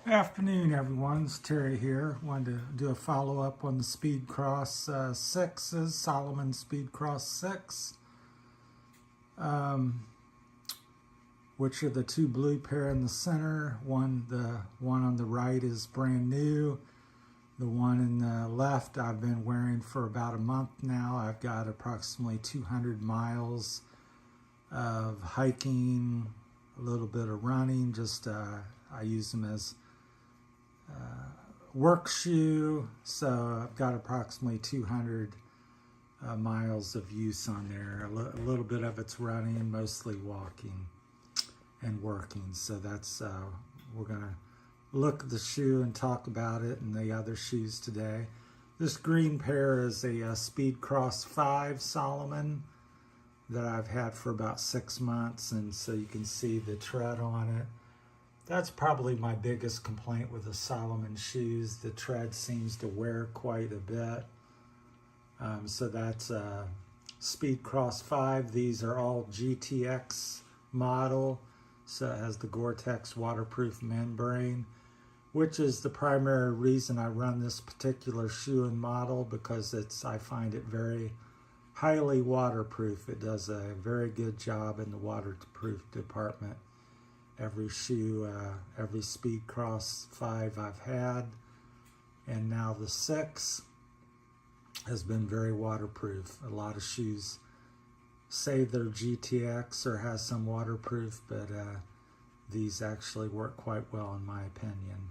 Afternoon, everyone. It's Terry here. Wanted to do a follow-up on the Speed Cross 6s, Salomon Speed Cross 6, which are the two blue pair in the center. The one on the right is brand new. The one in the left I've been wearing for about a month now. I've got approximately 200 miles of hiking, a little bit of running. I use them as work shoe, so I've got approximately 200 miles of use on there. A little bit of it's running, mostly walking and working. So that's we're gonna look at the shoe and talk about it and the other shoes today. This green pair is a Speed Cross 5 Salomon that I've had for about 6 months, and so you can see the tread on it. That's probably my biggest complaint with the Salomon shoes. The tread seems to wear quite a bit. So that's Speed Cross 5. These are all GTX model. So it has the Gore-Tex waterproof membrane, which is the primary reason I run this particular shoe and model, because I find it very highly waterproof. It does a very good job in the waterproof department. Every shoe, every Speed Cross 5 I've had, and now the 6 has been very waterproof. A lot of shoes say they're GTX or has some waterproof, but these actually work quite well in my opinion.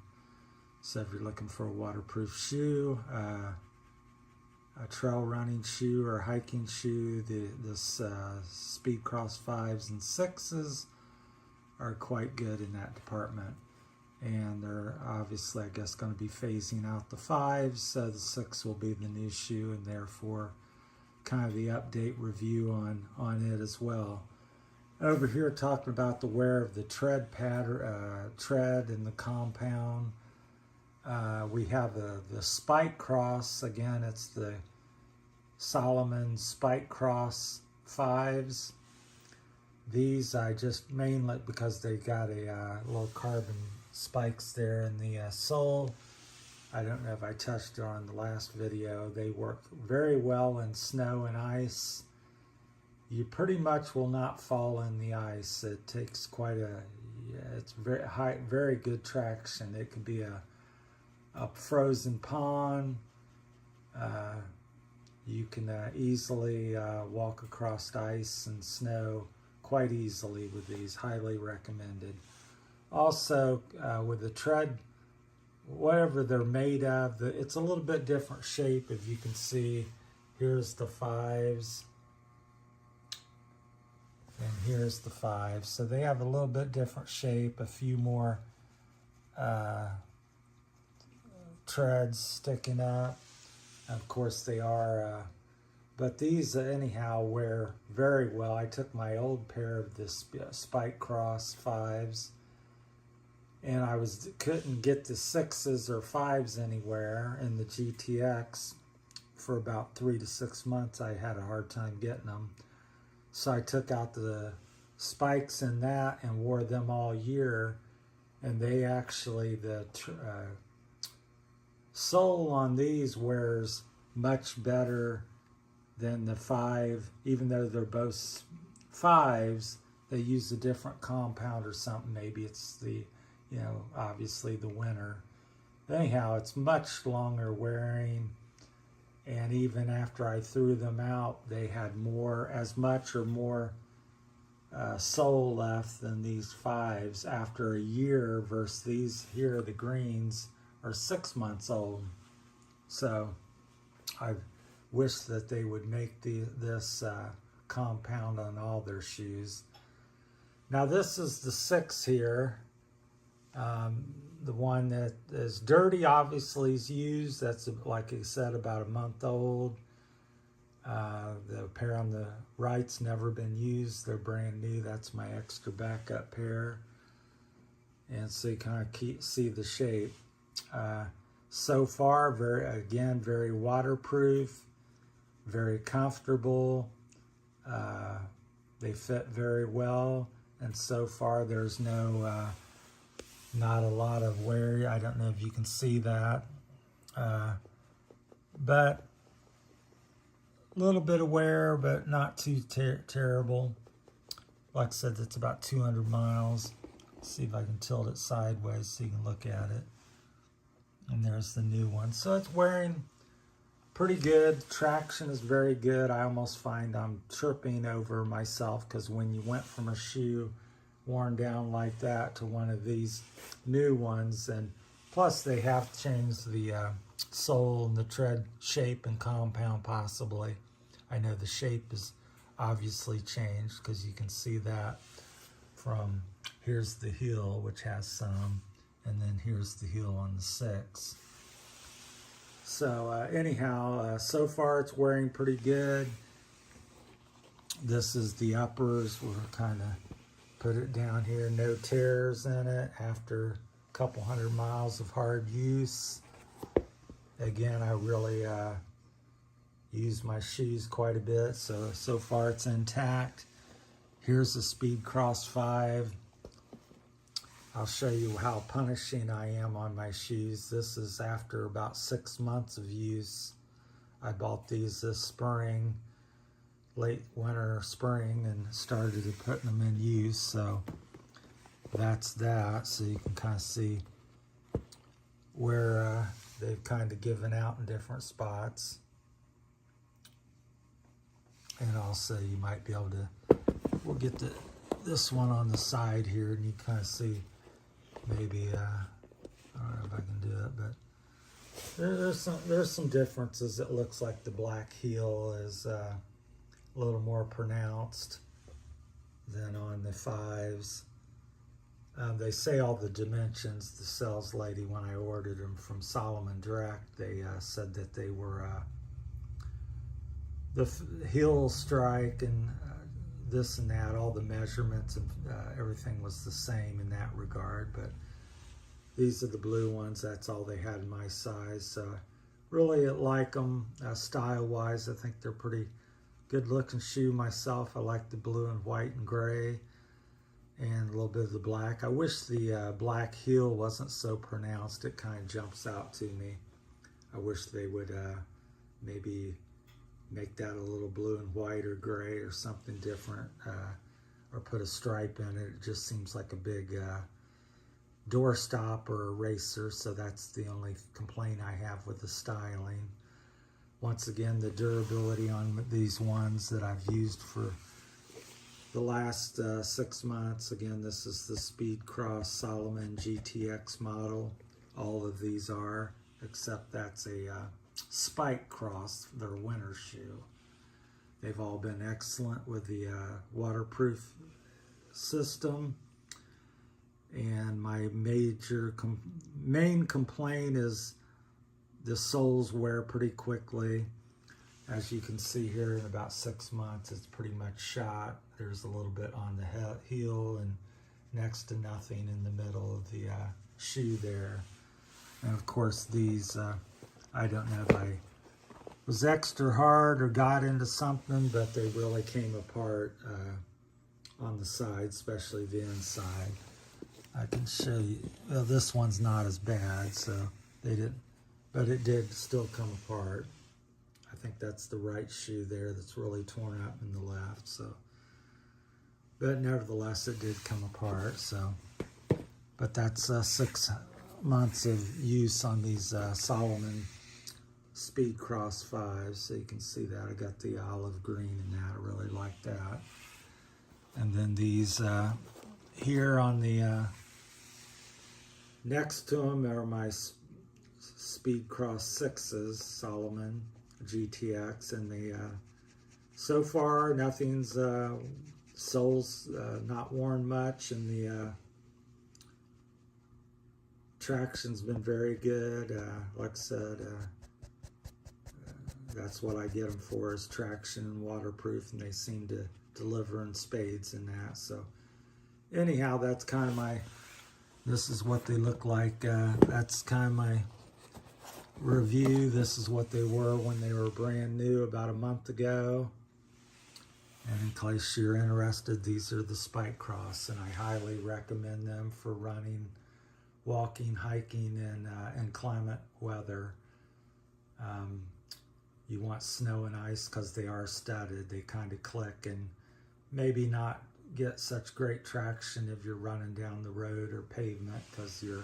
So if you're looking for a waterproof shoe, a trail running shoe or hiking shoe, this Speed Cross 5s and 6s are quite good in that department. And they're obviously, I guess, going to be phasing out the 5s, so the 6 will be the new shoe, and therefore kind of the update review on it as well. Over here talking about the wear of the tread and the compound. We have the Spike Cross. Again, it's the Salomon Spike Cross 5s. These I just mainly because they got a little carbon spikes there in the sole. I don't know if I touched on the last video. They work very well in snow and ice. You pretty much will not fall in the ice. It takes it's very high, very good traction. It could be a frozen pond. You can easily walk across ice and snow quite easily with these. Highly recommended. Also, with the tread, whatever they're made of, it's a little bit different shape. If you can see, here's the 5s, and here's the 5s. So they have a little bit different shape, a few more treads sticking up. Of course, they are. But these, anyhow, wear very well. I took my old pair of this Spike Cross 5s, and I couldn't get the 6s or 5s anywhere in the GTX for about 3 to 6 months. I had a hard time getting them. So I took out the spikes in that and wore them all year, and they actually, the sole on these wears much better than the 5, even though they're both 5s. They use a different compound or something. Maybe it's the, obviously the winter. Anyhow, it's much longer wearing, and even after I threw them out, they had as much or more sole left than these 5s after a year, versus these here, the greens, are 6 months old. So I wish that they would make this compound on all their shoes. Now this is the 6 here. The one that is dirty obviously is used. That's, like I said, about a month old. The pair on the right's never been used. They're brand new. That's my extra backup pair. And so you kind of see the shape. So far, very waterproof, very comfortable. They fit very well, and so far there's no not a lot of wear. I don't know if you can see that, but a little bit of wear, but not too terrible. Like I said, it's about 200 miles. Let's see if I can tilt it sideways so you can look at it. And there's the new one. So it's wearing pretty good. Traction is very good. I almost find I'm tripping over myself, because when you went from a shoe worn down like that to one of these new ones, and plus they have changed the sole and the tread shape and compound possibly. I know the shape is obviously changed, because you can see that from, here's the heel, which has some, and then here's the heel on the 6. So anyhow, so far it's wearing pretty good. This is the uppers. We'll kind of put it down here. No tears in it after a couple hundred miles of hard use. Again, I really use my shoes quite a bit, so far it's intact. Here's the Speed Cross 5. I'll show you how punishing I am on my shoes. This is after about 6 months of use. I bought these this spring, late winter, spring, and started putting them in use. So that's that. So you can kind of see where they've kind of given out in different spots. And also you might be able to, we'll get this one on the side here, and you kind of see maybe, I don't know if I can do it, but there's some differences. It looks like the black heel is a little more pronounced than on the 5s. They say all the dimensions. The sales lady, when I ordered them from Salomon Direct, they said that they were the heel strike and this and that, all the measurements and everything was the same in that regard. But these are the blue ones. That's all they had in my size. Really like them style-wise. I think they're pretty good-looking shoe myself. I like the blue and white and gray, and a little bit of the black. I wish the black heel wasn't so pronounced. It kind of jumps out to me. I wish they would maybe make that a little blue and white or gray or something different, or put a stripe in it. It just seems like a big doorstop or eraser, so that's the only complaint I have with the styling. Once again, the durability on these ones that I've used for the last 6 months. Again, this is the Speed Cross Salomon GTX model. All of these are, except that's a Spike Cross, their winter shoe. They've all been excellent with the waterproof system. And my main complaint is the soles wear pretty quickly. As you can see here, in about 6 months, it's pretty much shot. There's a little bit on the heel and next to nothing in the middle of the shoe there. And of course, these, I don't know if I was extra hard or got into something, but they really came apart on the side, especially the inside. I can show you. Well, this one's not as bad, so they didn't, but it did still come apart. I think that's the right shoe there that's really torn up in the left. So, but nevertheless, it did come apart. So, but that's 6 months of use on these Salomon Speed Cross 5s. So you can see that I got the olive green in that. I really like that. And then these here on the next to them are my Speed Cross 6s, Salomon GTX, and they so far nothing's soles not worn much, and the traction's been very good. Like I said, that's what I get them for, is traction and waterproof, and they seem to deliver in spades in that. So anyhow, that's kind of my, this is what they look like. That's kind of my review. This is what they were when they were brand new about a month ago. And in case you're interested, these are the Spike Cross, and I highly recommend them for running walking, hiking in inclement weather. You want snow and ice because they are studded. They kind of click and maybe not get such great traction if you're running down the road or pavement because you're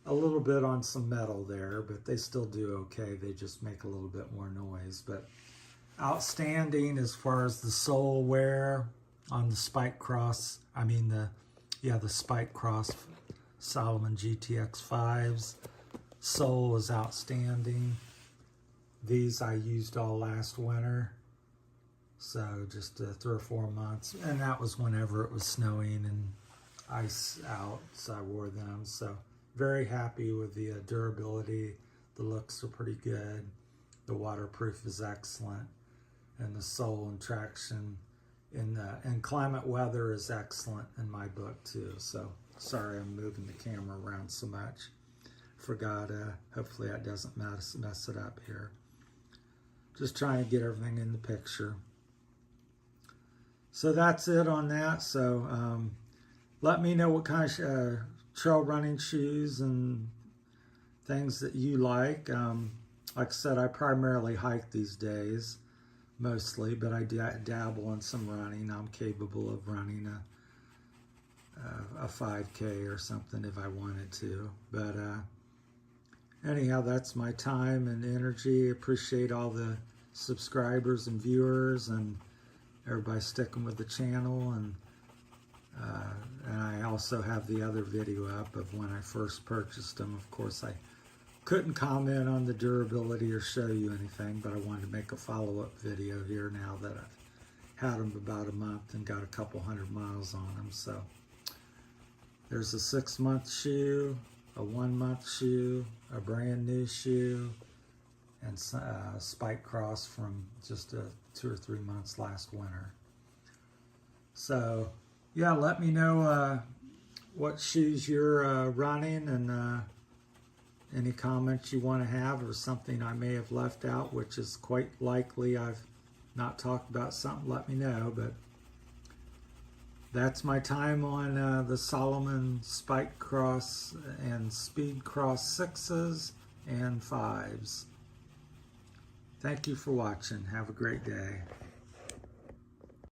a little bit on some metal there, but they still do okay. They just make a little bit more noise. But outstanding as far as the sole wear on the Spike Cross. The Spike Cross Salomon GTX 5s. Sole is outstanding. These I used all last winter, so just 3 or 4 months, and that was whenever it was snowing and ice out, so I wore them. So very happy with the durability. The looks are pretty good. The waterproof is excellent, and the sole and traction in inclement weather is excellent in my book too. So sorry I'm moving the camera around so much. Forgot, hopefully that doesn't mess it up here. Just trying to get everything in the picture. So that's it on that. So let me know what kind of trail running shoes and things that you like. Like I said, I primarily hike these days, mostly, but I dabble in some running. I'm capable of running a 5K or something if I wanted to. But anyhow, that's my time and energy. Appreciate all the subscribers and viewers and everybody sticking with the channel. And I also have the other video up of when I first purchased them. Of course, I couldn't comment on the durability or show you anything, but I wanted to make a follow-up video here now that I've had them about a month and got a couple 100 miles on them. So there's a 6-month shoe, a 1-month shoe, a brand new shoe, and Spike Cross from just 2 or 3 months last winter. So yeah, let me know what shoes you're running, and any comments you want to have or something I may have left out, which is quite likely I've not talked about something. Let me know. But that's my time on the Salomon Spike Cross and Speed Cross 6s and 5s. Thank you for watching. Have a great day.